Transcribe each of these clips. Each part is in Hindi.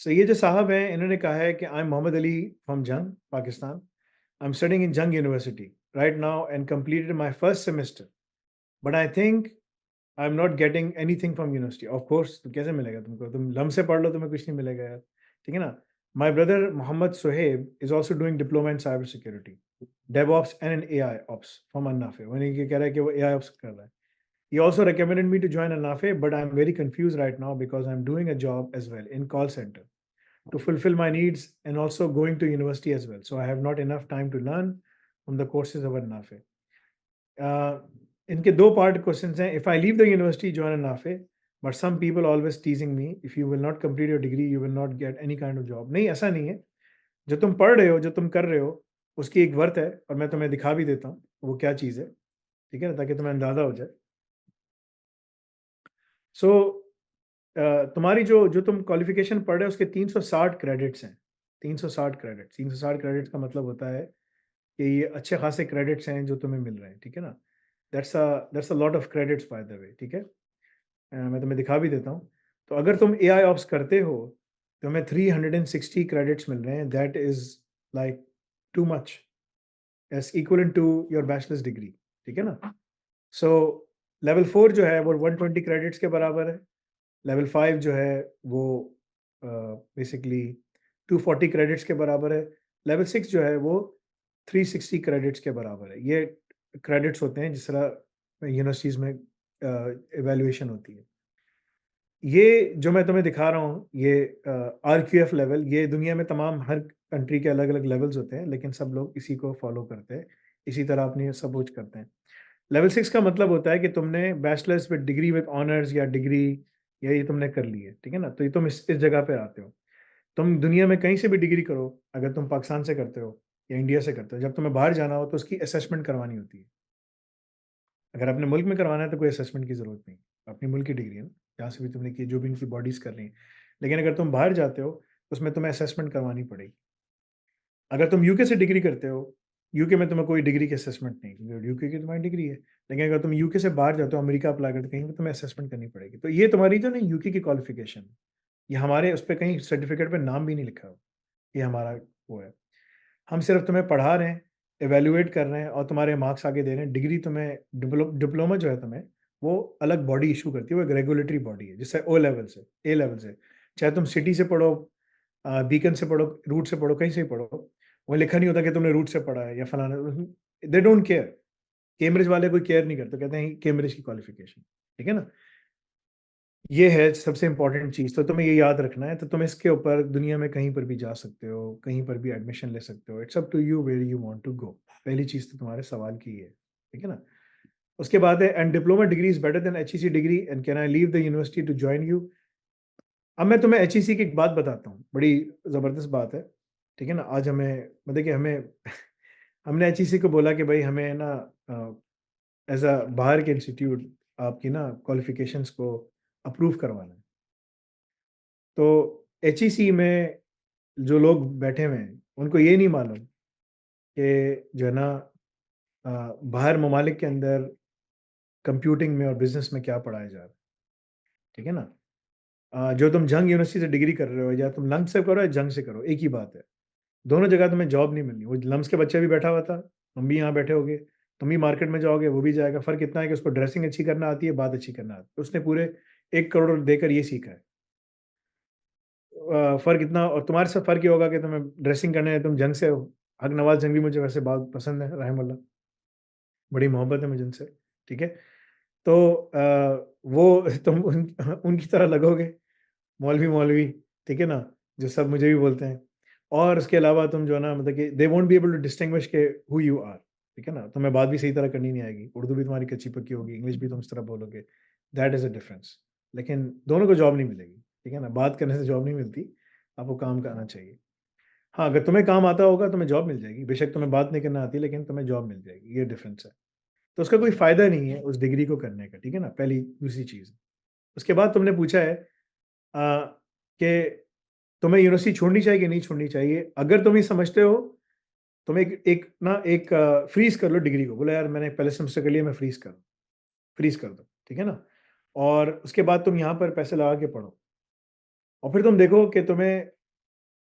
सो ये जो साहब हैं इन्होंने कहा है कि I am Mohammad Ali from Jhang, Pakistan. I am studying in Jhang university right now and completed my first semester, but I think I am not getting anything from university. Of course तो कैसे मिलेगा तुमको? तुम लम से पढ़ लो, तुम्हें कुछ नहीं मिलेगा यार। ठीक है ना? My brother Mohammad Suhaib is also doing diploma in cyber security, DevOps and in AI ops from Annafe। वो ये कह रहा है कि वो AI ops कर रहा है। He also recommended me to join Annafe, but I'm very confused right now because I'm doing a job as well in call center to fulfill my needs and also going to university as well. So I have not enough time to learn from the courses of Annafe. Uh, इनके दो पार्ट क्वेश्चंस हैं। If I leave the university join Annafe, but some people always teasing me, if you will not complete your degree you will not get any kind of job. नहीं, ऐसा नहीं है। जो तुम पढ़ रहे हो, जो तुम कर रहे हो, उसकी एक वर्थ है, और मैं तुम्हें दिखा भी देता हूँ वो क्या चीज़ है। ठीक है ना? ताकि तुम्हें अंदाज़ा हो जाए। सो तुम्हारी जो जो तुम क्वालिफिकेशन पढ़ रहे हो उसके 360 क्रेडिट्स हैं। 360 क्रेडिट्स का मतलब होता है कि ये अच्छे खासे क्रेडिट्स हैं जो तुम्हें मिल रहे हैं। ठीक है ना? That's a lot of credits by the way. ठीक है? मैं तुम्हें दिखा भी देता हूँ। तो अगर तुम एआई ऑप्स करते हो, तो हमें 360 क्रेडिट्स मिल रहे हैं। That is like too much, as equivalent to your bachelor's degree. ठीक है ना? सो लेवल 4 जो है वो 120 क्रेडिट्स के बराबर है। लेवल 5 जो है वो बेसिकली 240 क्रेडिट्स के बराबर है। लेवल 6 जो है वो 360 क्रेडिट्स के बराबर है। ये क्रेडिट्स होते हैं जिस तरह यूनिवर्सिटीज़ में इवैल्यूएशन होती है। ये जो मैं तुम्हें दिखा रहा हूँ, ये आरक्यूएफ लेवल, ये दुनिया में तमाम हर कंट्री के अलग-अलग लेवल्स होते हैं, लेकिन सब लोग इसी को फ़ॉलो करते हैं, इसी तरह अपनी सब कुछ करते हैं। लेवल 6 का मतलब होता है कि तुमने bachelors with degree with honours या डिग्री, या ये तुमने कर ली है। ठीक है ना? तो ये तुम इस जगह पे आते हो। तुम दुनिया में कहीं से भी डिग्री करो, अगर तुम पाकिस्तान से करते हो या इंडिया से करते हो, जब तुम्हें बाहर जाना हो तो उसकी असेसमेंट करवानी होती है। अगर अपने मुल्क में करवाना है तो कोई असेसमेंट की ज़रूरत नहीं। अपने मुल्क की डिग्री है ना, जहाँ से भी तुमने की, जो भी इनकी बॉडीज़ कर रही हैं। लेकिन अगर तुम बाहर जाते हो, तो उसमें तुम्हें असेसमेंट करवानी पड़ेगी। अगर तुम यूके से डिग्री करते हो, यूके में तुम्हें कोई डिग्री की असेसमेंट नहीं, क्योंकि यूके की तुम्हारी डिग्री है। लेकिन अगर तुम यूके से बाहर जाते हो, अमेरिका अप्लाई करते हो, कहीं पे तुम्हें असेसमेंट करनी पड़ेगी। तो ये तुम्हारी जो ना यूके की क्वालिफ़िकेशन है, ये हमारे उस पे कहीं सर्टिफ़िकेट पे नाम भी नहीं लिखा हो, ये हमारा वो है। हम सिर्फ़ तुम्हें पढ़ा रहे हैं, इवैल्यूएट कर रहे हैं और तुम्हारे मार्क्स आगे दे रहे हैं। डिग्री तुम्हें डिप्लोमा जो है तुम्हें, वो अलग बॉडी इश्यू करती है, वो एक रेगुलेटरी बॉडी है, जैसे ओ लेवल से, ए लेवल से। चाहे तुम सिटी से पढ़ो, बीकन से पढ़ो, रूट से पढ़ो, कहीं से भी पढ़ो, वहाँ लिखा नहीं होता कि तुमने रूट से पढ़ा है या फलाना। They don't care. कैम्ब्रिज वाले कोई केयर नहीं करते, कहते हैं कैम्ब्रिज की क्वालिफ़िकेशन। ठीक है ना? ये है सबसे इम्पोर्टेंट चीज़, तो तुम्हें ये याद रखना है। तो तुम इसके ऊपर दुनिया में कहीं पर भी जा सकते हो, कहीं पर भी एडमिशन ले सकते हो। It's up to you where you want to go. पहली चीज़ तो तुम्हारे सवाल की ये है, ठीक है ना? उसके बाद है, and diploma degree is better than HEC degree and can I leave the university to join you? अब मैं तुम्हें एचईसी की एक बात बताता हूँ, बड़ी ज़बरदस्त बात है, ठीक है ना? आज हमें मतलब कि हमें हमने एचईसी को बोला कि भई हमें ना एज़ अ बाहर के इंस्टीट्यूट आपकी ना क्वालिफ़िकेशंस को अप्रूव करवाना है। तो एचईसी में जो लोग बैठे हुए हैं, उनको ये नहीं मालूम कि जो है ना अ, बाहर ममालिक के अंदर कंप्यूटिंग में और बिज़नेस में क्या पढ़ाया जा रहा है, ठीक है ना? जो तुम जंग यूनिवर्सिटी से डिग्री कर रहे हो, या तुम लम्स से करो या जंग से करो, एक ही बात है। दोनों जगह तुम्हें जॉब नहीं मिलनी। वो लम्स के बच्चा भी बैठा हुआ था, तुम भी यहाँ बैठे होगे, तुम भी मार्केट में जाओगे, वो भी जाएगा। फ़र्क इतना है कि उसको ड्रेसिंग अच्छी करना आती है, बात अच्छी करना आती है। उसने पूरे 1 करोड़ देकर ये सीखा है। फ़र्क इतना, और तुम्हारे साथ फ़र्क ये होगा कि तुम्हें ड्रेसिंग करने है, तुम जंग से हो। हक नवाज़ जंग भी मुझे वैसे बहुत पसंद है रहमतुल्लाह, बड़ी मोहब्बत है मुझे उनसे, ठीक है? तो वो तुम उनकी तरह लगोगे, मौलवी-मौलवी, ठीक है ना? जो सब मुझे भी बोलते हैं। और उसके अलावा तुम जो है ना, मतलब कि they won't be able to distinguish के हू यू आर, ठीक है ना? तुम्हें बात भी सही तरह करनी नहीं आएगी, उर्दू भी तुम्हारी कच्ची-पक्की होगी, इंग्लिश भी तुम इस तरह बोलोगे, दैट इज़ अ डिफरेंस। लेकिन दोनों को जॉब नहीं मिलेगी, ठीक है ना? बात करने से जॉब नहीं मिलती, आपको काम का आना चाहिए। हाँ, अगर तुम्हें काम आता होगा, तुम्हें जॉब मिल जाएगी, बेशक तुम्हें बात नहीं करना आती, लेकिन तुम्हें जॉब मिल जाएगी, ये डिफरेंस है। तो उसका कोई फ़ायदा नहीं है उस डिग्री को करने का, ठीक है ना? पहली दूसरी चीज़। उसके बाद तुमने पूछा है कि तुम्हें यूनिवर्सिटी छोड़नी चाहिए कि नहीं छोड़नी चाहिए? अगर तुम ये समझते हो, तुम एक फ्रीज़ कर लो डिग्री को। बोलो यार मैंने पहले सेमेस्टर कर लिया, मैं फ्रीज़ कर दो, ठीक है ना? और उसके बाद तुम यहाँ पर पैसे लगा के पढ़ो। और फिर तुम देखो कि तुम्हें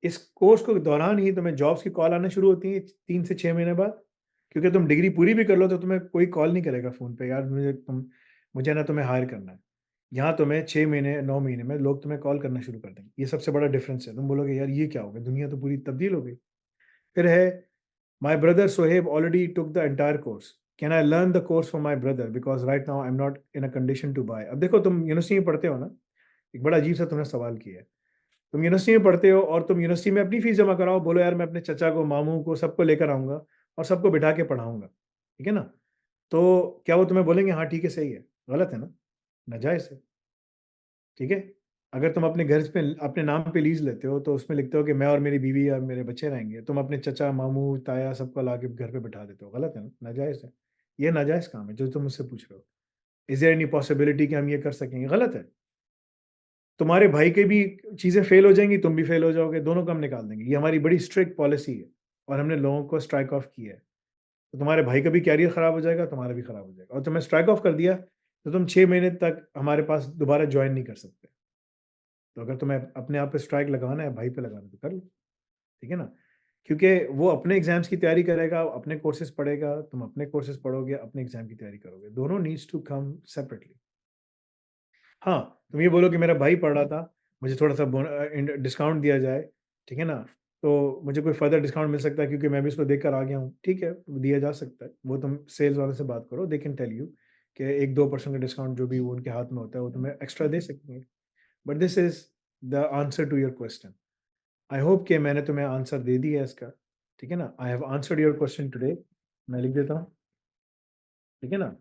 इस कोर्स के दौरान ही तुम्हें जॉब्स की कॉल आना शुरू होती है 3 से 6 महीने बाद, क्योंकि तुम डिग्री पूरी भी कर लो तो तुम्हें कोई कॉल नहीं करेगा फ़ोन पे, यार मुझे ना तुम्हें हायर करना है। यहाँ तुम्हें 6 महीने, 9 महीने में लोग तुम्हें कॉल करना शुरू कर देंगे। ये सबसे बड़ा डिफरेंस है। तुम बोलोगे यार ये क्या हो गया? दुनिया तो पूरी तब्दील हो गई। फिर है my brother Sohaib already took the entire course. Can I learn the course from my brother because right now I am not in a condition to buy. अब देखो तुम यूनिवर्सिटी में पढ़ते हो ना, एक बड़ा अजीब सा तुमने सवाल किया है। तुम यूनिवर्सिटी में पढ़ते हो और तुम यूनिवर्सिटी में अपनी फीस जमा कराओ, बोलो यार मैं अपने चचा को, मामू को, सबको लेकर आऊँगा और सबको बिठा के पढ़ाऊँगा। ठीक है ना? तो क्या वो तुम्हें बोलेंगे हाँ ठीक है, सही है? गलत है ना? नाजायज़ है। ठीक है? अगर तुम अपने घर पे अपने नाम पे लीज़ लेते हो तो उसमें लिखते हो कि मैं और मेरी बीवी और मेरे बच्चे रहेंगे। तुम अपने चचा, मामू, ताया सबको लाके घर पे बिठा देते हो। गलत है ना? नाजायज़ है। ये नाजायज़ काम है जो तुम मुझसे पूछ रहे हो। इज़ देयर एनी पॉसिबिलिटी कि हम ये कर सकेंगे? गलत है। तुम्हारे भाई की भी चीज़ें फ़ेल हो जाएँगी, तुम भी फ़ेल हो जाओगे, दोनों को हम निकाल देंगे। ये हमारी बड़ी स्ट्रिक्ट पॉलिसी है और हमने लोगों को स्ट्राइक ऑफ किया है। तो तुम्हारे भाई का भी करियर ख़राब हो जाएगा, तुम्हारा भी ख़राब हो जाएगा और तुम्हें स्ट्राइक ऑफ कर दिया, तो तुम 6 महीने तक हमारे पास दोबारा जॉइन नहीं कर सकते। तो अगर तुम्हें अपने आप पे स्ट्राइक लगाना है, भाई पे लगाना है तो कर लो, ठीक है ना? क्योंकि वो अपने एग्ज़ाम्स की तैयारी करेगा, अपने कोर्सेज़ पढ़ेगा, तुम अपने कोर्सेज़ पढ़ोगे, अपने एग्ज़ाम की तैयारी करोगे। दोनों नीड्स टू कम सेपरेटली। हाँ, तुम ये बोलो कि मेरा भाई पढ़ रहा था, मुझे थोड़ा-सा डिस्काउंट दिया जाए, ठीक है ना? तो मुझे कोई फ़र्दर डिस्काउंट मिल सकता है क्योंकि मैं भी उसको देख कर आ गया हूँ, ठीक है, वो दिया जा सकता है। वो तुम सेल्स वाले से बात करो, दे कैन टेल यू कि 1-2% का डिस्काउंट जो भी वो उनके हाथ में होता है, वो तुम्हें एक्स्ट्रा दे सकते हैं। But this is the answer to your question. I hope कि मैंने तुम्हें आंसर दे दिया है इसका, ठीक है ना? I have answered your question today. मैं लिख देता हूँ, ठीक है ना?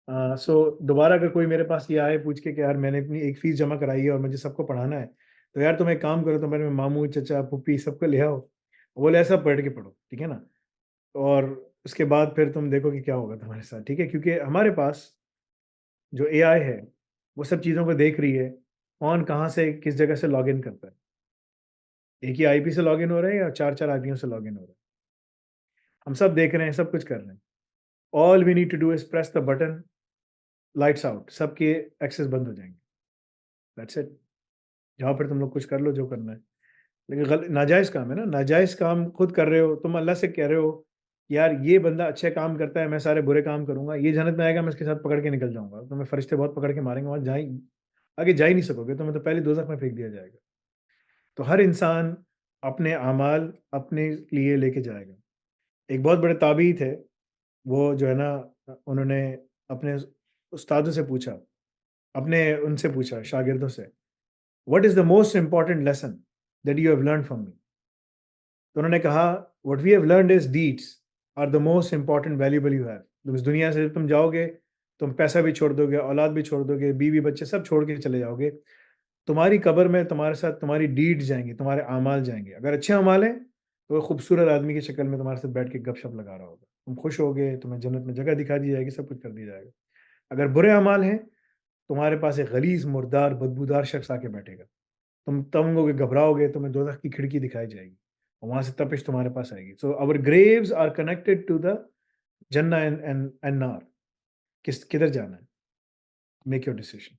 सो दोबारा अगर कोई मेरे पास ये आए पूछ के कि यार मैंने अपनी एक फ़ीस जमा कराई है और मुझे सबको पढ़ाना है, तो यार तुम एक काम करो, तुम्हारे मामू, चचा, फूफी सबको ले आओ। वो बोले ऐसा बैठ के पढ़ो, ठीक है ना? और उसके बाद फिर तुम देखो कि क्या होगा तुम्हारे साथ, ठीक है? क्योंकि हमारे पास जो एआई है, वो सब चीज़ों को देख रही है, कौन कहाँ से किस जगह से लॉगिन करता है। एक ही आईपी से लॉगिन हो रहा है या 4-4 आईपीओ से लॉगिन हो रहा है। हम सब देख रहे हैं, सब कुछ कर रहे हैं। All we need to do is press the button, lights out, सबके एक्सेस बंद हो जाएँगे। That's it. जाओ फिर तुम लोग कुछ कर लो जो करना है। लेकिन नाजायज़ काम है ना, नाजायज़ काम खुद कर रहे हो, तुम अल्लाह से कह रहे हो, यार ये बंदा अच्छे काम करता है, मैं सारे बुरे काम करूँगा, ये जन्नत में आएगा, मैं इसके साथ पकड़ के निकल जाऊँगा। तुम्हें फरिश्ते बहुत पकड़ के मारेंगे, वहाँ जा ही आगे जा ही नहीं सकोगे, तुम्हें तो पहले दोज़ख में फेंक दिया जाएगा। तो हर इंसान अपने अमाल अपने लिए लेके जाएगा। एक बहुत बड़े ताबी थे, वो जो है ना उन्होंने अपने उस्तादों से पूछा, अपने उनसे पूछा शागिर्दों से, what is the most important lesson that you have learned from me? तो उन्होंने कहा, what we have learned is deeds are the most important valuable you have. जब इस दुनिया से जब तुम जाओगे, तुम पैसा भी छोड़ दोगे, औलाद भी छोड़ दोगे, बीवी-बच्चे सब छोड़ के चले जाओगे। तुम्हारी कब्र में तुम्हारे साथ तुम्हारी डीड्स जाएँगी, तुम्हारे अमाल जाएँगे। अगर अच्छे अमाल हैं, तो वो खूबसूरत आदमी की शक्ल में तुम्हारे साथ बैठ के गपशप लगा रहा होगा। तुम खुश होगे, तुम्हें जन्नत में जगह दिखा दी जाएगी, सब कुछ कर दिया जाएगा। अगर बुरे अमाल हैं, तुम्हारे पास एक गलीज़, मुर्दार, बदबूदार शख्स आके बैठेगा। तुम तंग होगे, घबराओगे, तुम्हें दोज़ख की खिड़की दिखाई जाएगी और वहाँ से तपिश तुम्हारे पास आएगी। So our graves are connected to the जन्नह एंड नार। किधर जाना है? Make your decision.